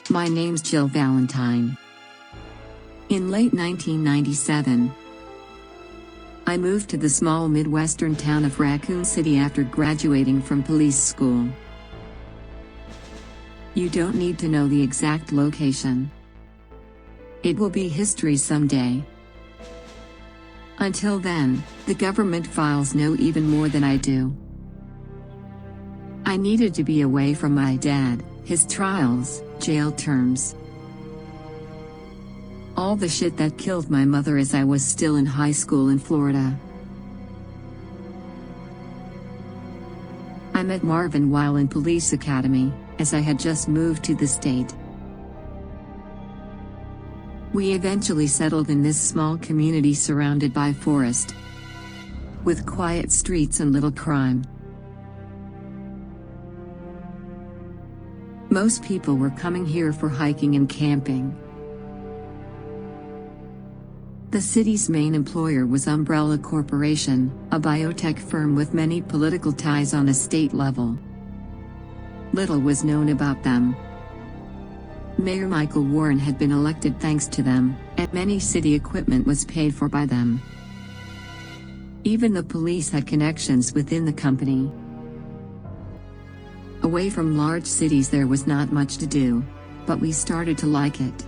My name's Jill Valentine. In late 1997, I moved to the small Midwestern town of Raccoon City after graduating from police school. You don't need to know the exact location. It will be history someday. Until then, the government files know even more than I do. I needed to be away from my dad, his trials, jail terms. All the shit that killed my mother as I was still in high school in Florida. I met Marvin while in police academy, as I had just moved to the state. We eventually settled in this small community surrounded by forest, with quiet streets and little crime. Most people were coming here for hiking and camping. The city's main employer was Umbrella Corporation, a biotech firm with many political ties on a state level. Little was known about them. Mayor Michael Warren had been elected thanks to them, and many city equipment was paid for by them. Even the police had connections within the company. Away from large cities there was not much to do, but we started to like it.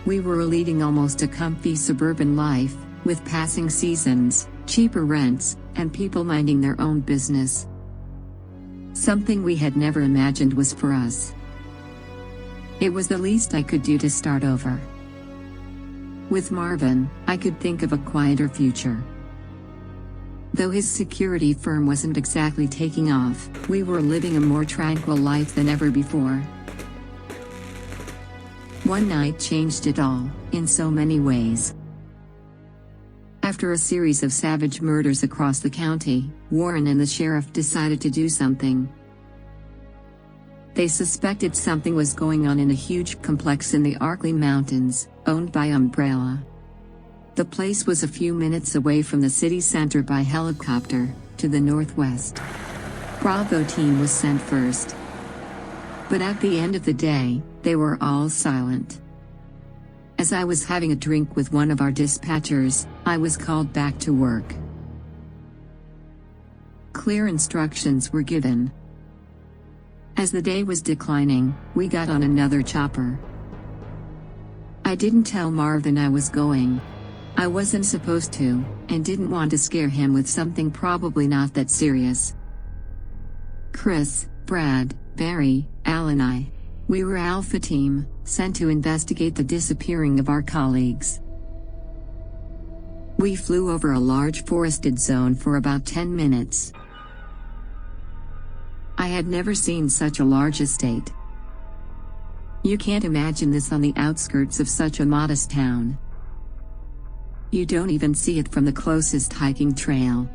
We were leading almost a comfy suburban life, with passing seasons, cheaper rents, and people minding their own business. Something we had never imagined was for us. It was the least I could do to start over. With Marvin, I could think of a quieter future. Though his security firm wasn't exactly taking off, we were living a more tranquil life than ever before. One night changed it all, in so many ways. After a series of savage murders across the county, Warren and the sheriff decided to do something. They suspected something was going on in a huge complex in the Arkley Mountains, owned by Umbrella. The place was a few minutes away from the city center by helicopter, to the northwest. Bravo team was sent first. But at the end of the day, they were all silent. As I was having a drink with one of our dispatchers, I was called back to work. Clear instructions were given. As the day was declining, we got on another chopper. I didn't tell Marvin I was going. I wasn't supposed to, and didn't want to scare him with something probably not that serious. Chris, Brad, Barry, Al and I. We were Alpha Team, sent to investigate the disappearing of our colleagues. We flew over a large forested zone for about 10 minutes. I had never seen such a large estate. You can't imagine this on the outskirts of such a modest town. You don't even see it from the closest hiking trail.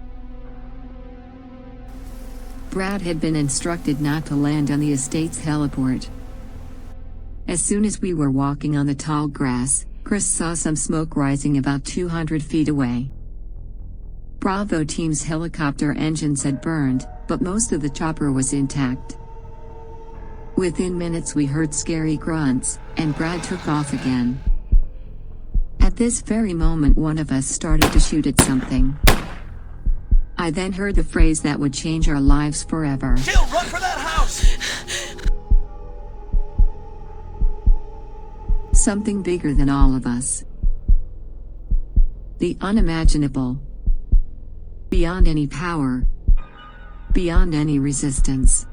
Brad had been instructed not to land on the estate's heliport. As soon as we were walking on the tall grass, Chris saw some smoke rising about 200 feet away. Bravo team's helicopter engines had burned, but most of the chopper was intact. Within minutes we heard scary grunts, and Brad took off again. At this very moment one of us started to shoot at something. I then heard the phrase that would change our lives forever. Jill, run for that house! Something bigger than all of us. The unimaginable. Beyond any power. Beyond any resistance.